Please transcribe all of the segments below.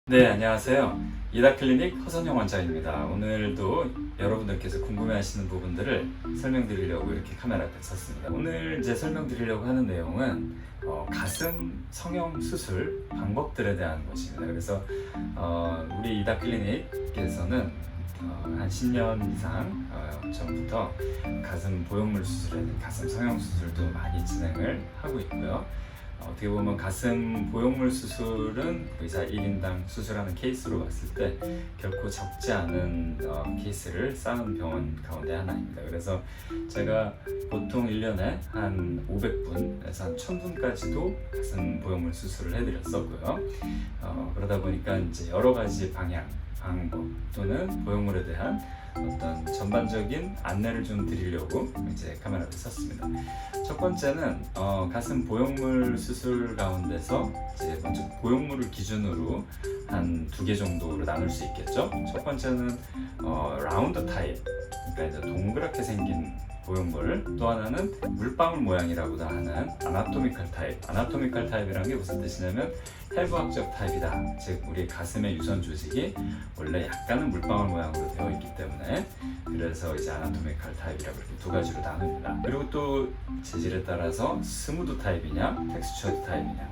네, 안녕하세요. 이다클리닉 허선영 원장입니다. 오늘도 여러분들께서 궁금해하시는 부분들을 설명드리려고 이렇게 카메라 앞에 섰습니다. 오늘 이제 설명드리려고 하는 내용은 가슴 성형 수술 방법들에 대한 것입니다. 그래서 우리 이다클리닉에서는 한 10년 이상 전부터 가슴 보형물 수술에는 가슴 성형 수술도 많이 진행을 하고 있고요. 어떻게 보면 가슴 보형물 수술은 의사 1인당 수술하는 케이스로 봤을 때 결코 적지 않은 케이스를 쌓은 병원 가운데 하나입니다. 그래서 제가 보통 1년에 한 500분에서 한 1000분까지도 가슴 보형물 수술을 해드렸었고요. 그러다 보니까 이제 여러 가지 방향, 방법 또는 보형물에 대한 어떤 전반적인 안내를 좀 드리려고 이제 카메라 앞에 섰습니다. 첫 번째는 가슴 보형물 수술 가운데서 이제 먼저 보형물을 기준으로 한 2개 정도로 나눌 수 있겠죠. 첫 번째는 라운드 타입, 그러니까 이제 동그랗게 생긴 보형물, 또 하나는 물방울 모양이라고도 하는 아나토미컬 타입. 아나토미컬 타입이라는 게 무슨 뜻이냐면 해부학적 타입이다. 즉 우리 가슴의 유선 조직이 원래 약간은 물방울 모양으로 되어 있기 때문에 그래서 이제 아나토미컬 타입이라고 이렇게 2가지로 나눕니다. 그리고 또 재질에 따라서 스무드 타입이냐 텍스처드 타입이냐,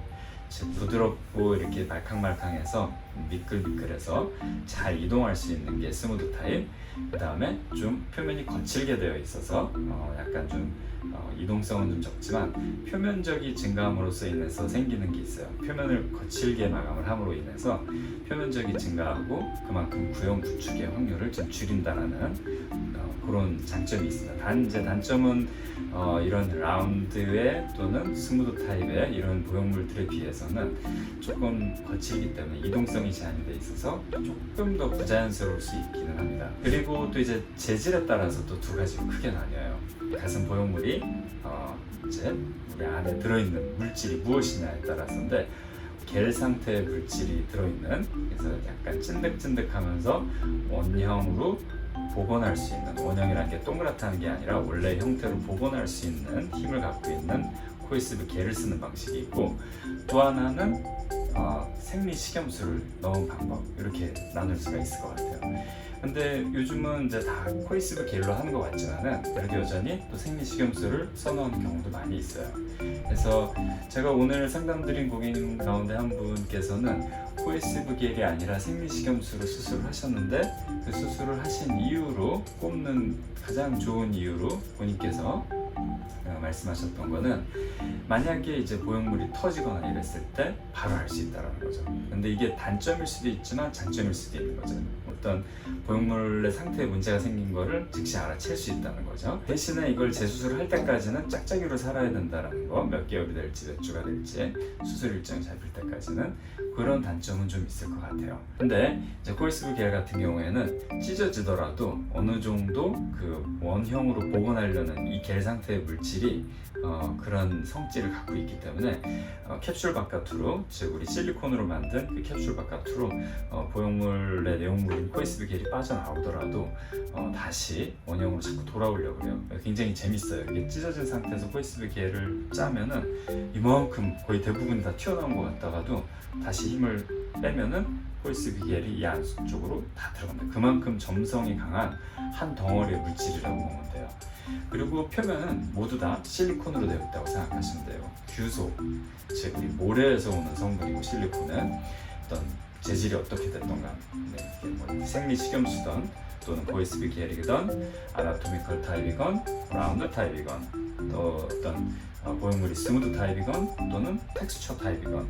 즉 부드럽고 이렇게 말캉말캉해서 미끌미끌해서 잘 이동할 수 있는 게 스무드 타입, 그 다음에 좀 표면이 거칠게 되어 있어서 약간 좀 이동성은 좀 적지만 표면적이 증가함으로써 인해서 생기는 게 있어요. 표면을 거칠게 마감을 함으로 인해서 표면적이 증가하고 그만큼 구형 구축의 확률을 좀 줄인다라는 그런 장점이 있습니다. 단점은 이런 라운드의 또는 스무드 타입의 이런 보형물들에 비해서는 조금 거칠기 때문에 이동성이 제한이 돼 있어서 조금 더 부자연스러울 수 있기는 합니다. 그리고 또 이제 재질에 따라서 또 2가지로 크게 나뉘어요. 가슴 보형물이 이제 우리 안에 들어있는 물질이 무엇이냐에 따라서인데, 겔 상태의 물질이 들어있는, 그래서 약간 찐득찐득하면서 원형으로 복원할 수 있는, 원형이라는 게 동그랗다는 게 아니라 원래 형태로 복원할 수 있는 힘을 갖고 있는 코이스브 겔을 쓰는 방식이 있고, 또 하나는 생리식염수를 넣은 방법, 이렇게 나눌 수가 있을 것 같아요. 근데 요즘은 이제 다 코이스브 겔로 하는 것 같지만은 그래도 여전히 또 생리식염수를 선호하는 경우도 많이 있어요. 그래서 제가 오늘 상담드린 고객님 가운데 한 분께서는 코이스브 겔이 아니라 생리식염수로 수술을 하셨는데, 그 수술을 하신 이유로 꼽는 가장 좋은 이유로 본인께서 말씀하셨던 거는, 만약에 이제 보형물이 터지거나 이랬을 때 바로 알 수 있다는 거죠. 근데 이게 단점일 수도 있지만 장점일 수도 있는 거죠. 어떤 보형물의 상태에 문제가 생긴 거를 즉시 알아챌 수 있다는 거죠. 대신에 이걸 재수술을 할 때까지는 짝짝이로 살아야 된다는 거, 몇 개월이 될지 몇 주가 될지 수술 일정이 잡힐 때까지는 그런 단점은 좀 있을 것 같아요. 근데 이제 코이스브 겔 같은 경우에는 찢어지더라도 어느 정도 그 원형으로 복원하려는 이 겔 상태의 물질이 그런 성질을 갖고 있기 때문에 캡슐 바깥으로, 즉 우리 실리콘으로 만든 그 캡슐 바깥으로 보형물의 내용물인 코이스브 겔이 빠져나오더라도 다시 원형으로 자꾸 돌아오려고 해요. 굉장히 재밌어요. 이게 찢어진 상태에서 코이스브 겔을 짜면은 이만큼 거의 대부분이 다 튀어나온 것 같다가도 다시 힘을 빼면은 코이스브 겔이 이 안쪽으로 다 들어갑니다. 그만큼 점성이 강한 한 덩어리의 물질이라고 보면 돼요. 그리고 표면은 모두 다 실리콘으로 되어 있다고 생각하시면 돼요. 규소, 즉 우리 모래에서 오는 성분이고, 실리콘은 어떤 재질이 어떻게 됐던가, 이게 뭐 생리식염수든 또는 코이스브 겔이건 아나토미컬 타입이건 라운드 타입이건 또 어떤 보형물이 스무드 타입이건 또는 텍스처 타입이건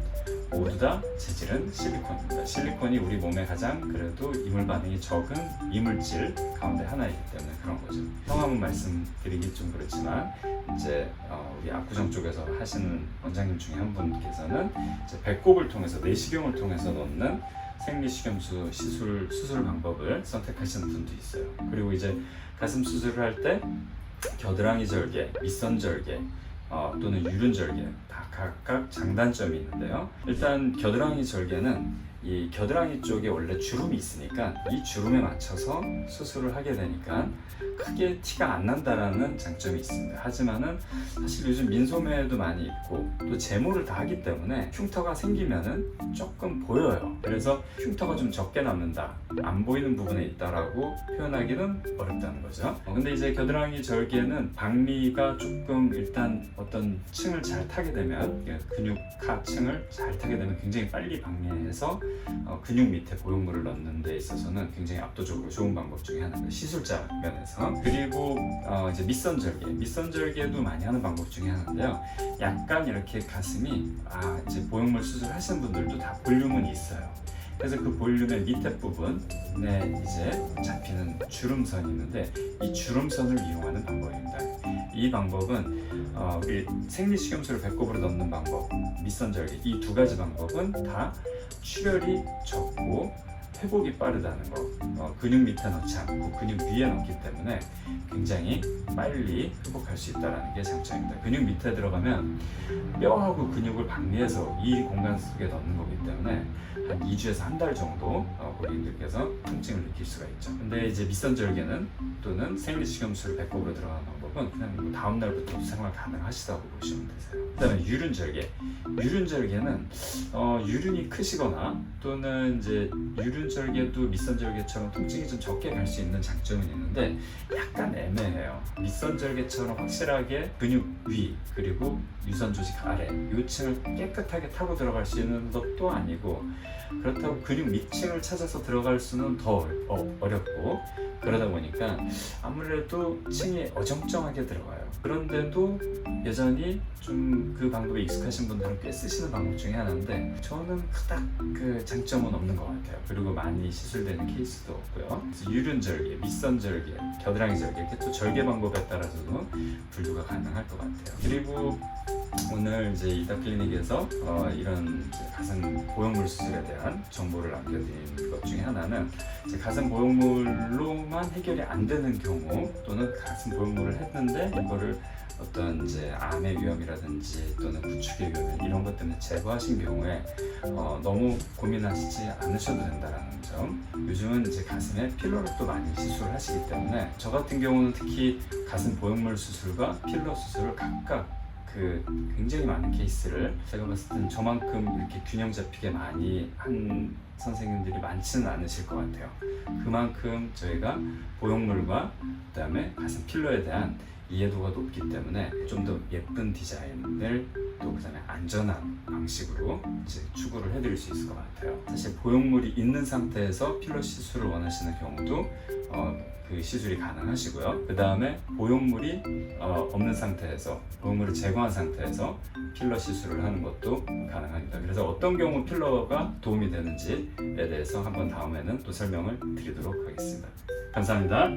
모두 다 재질은 실리콘입니다. 실리콘이 우리 몸에 가장 그래도 이물 반응이 적은 이물질 가운데 하나이기 때문에 그런 거죠. 성함은 말씀드리기 좀 그렇지만 이제 우리 압구정 쪽에서 하시는 원장님 중에 한 분께서는 이제 배꼽을 통해서, 내시경을 통해서 넣는 생리식염수 수술 방법을 선택하시는 분도 있어요. 그리고 이제 가슴 수술을 할 때 겨드랑이 절개, 밑선 절개 또는 유륜 절개 다 각각 장단점이 있는데요. 일단 겨드랑이 절개는 이 겨드랑이 쪽에 원래 주름이 있으니까 이 주름에 맞춰서 수술을 하게 되니까 크게 티가 안 난다라는 장점이 있습니다. 하지만은 사실 요즘 민소매도 많이 입고 또 제모를 다 하기 때문에 흉터가 생기면은 조금 보여요. 그래서 흉터가 좀 적게 남는다, 안 보이는 부분에 있다라고 표현하기는 어렵다는 거죠. 근데 이제 겨드랑이 절개는 박리가 조금 일단 어떤 층을 잘 타게 되면, 근육하 층을 잘 타게 되면 굉장히 빨리 박리해서 근육 밑에 보형물을 넣는 데 있어서는 굉장히 압도적으로 좋은 방법 중에 하나입니다. 시술자 면에서. 그리고 이제 밑선절개도 많이 하는 방법 중에 하나인데요. 약간 이렇게 가슴이 이제 보형물 수술하시는 분들도 다 볼륨은 있어요. 그래서 그 볼륨의 밑에 부분에 이제 잡히는 주름선이 있는데 이 주름선을 이용하는 방법입니다. 이 방법은 우리 생리식염수를 배꼽으로 넣는 방법, 밑선절개, 이 두 가지 방법은 다 출혈이 적고 회복이 빠르다는 거, 근육 밑에 넣지 않고 근육 위에 넣기 때문에 굉장히 빨리 회복할 수 있다는 게 장점입니다. 근육 밑에 들어가면 뼈하고 근육을 박리해서 이 공간 속에 넣는 거기 때문에 한 2주에서 한 달 정도 고객님들께서 통증을 느낄 수가 있죠. 근데 이제 밑선절개는 또는 생리식염수를 배꼽으로 들어가는 방법은 그냥 다음 날부터 생활 가능하시다고 보시면 되세요. 그다음에 유륜절개는 유륜이 크시거나 또는 이제 유륜절개도 밑선절개처럼 통증이 좀 적게 갈 수 있는 장점은 있는데 약간 애매해요. 밑선절개처럼 확실하게 근육 위 그리고 유선 조직 아래 요층을 깨끗하게 타고 들어갈 수 있는 것도 아니고, 그렇다고 근육 밑층을 찾아서 들어갈 수는 더 어렵고, 그러다 보니까 아무래도 층이 어정쩡하게 들어가요. 그런데도 여전히 좀 그 방법에 익숙하신 분들은 꽤 쓰시는 방법 중에 하나인데 저는 그닥 그 장점은 없는 것 같아요. 그리고 많이 시술되는 케이스도 없고요. 그래서 유륜절개, 밑선절개, 겨드랑이절개 이렇게 또 절개 방법에 따라서도 분류가 가능할 것 같아요. 그리고 오늘 이제 이다클리닉에서 이런 이제 가슴 보형물 수술에 대한 정보를 남겨드린 것 중에 하나는 이제 가슴 보형물로만 해결이 안 되는 경우, 또는 가슴 보형물을 했는데 이거를 어떤 이제 암의 위험이라든지 또는 구축의 위험 이런 것 때문에 제거하신 경우에 너무 고민하시지 않으셔도 된다는 점. 요즘은 이제 가슴에 필러를 또 많이 시술을 하시기 때문에 저 같은 경우는 특히 가슴 보형물 수술과 필러 수술을 각각 굉장히 많은 케이스를 제가 봤을 때는 저만큼 이렇게 균형 잡히게 많이 한 선생님들이 많지는 않으실 것 같아요. 그만큼 저희가 보형물과 그다음에 가슴 필러에 대한 이해도가 높기 때문에 좀 더 예쁜 디자인을 또 그다음에 안전한 방식으로 이제 추구를 해드릴 수 있을 것 같아요. 사실 보형물이 있는 상태에서 필러 시술을 원하시는 경우도 그 시술이 가능하시고요. 그 다음에 보형물이 없는 상태에서, 보형물을 제거한 상태에서 필러 시술을 하는 것도 가능합니다. 그래서 어떤 경우 필러가 도움이 되는지에 대해서 한번 다음에는 또 설명을 드리도록 하겠습니다. 감사합니다.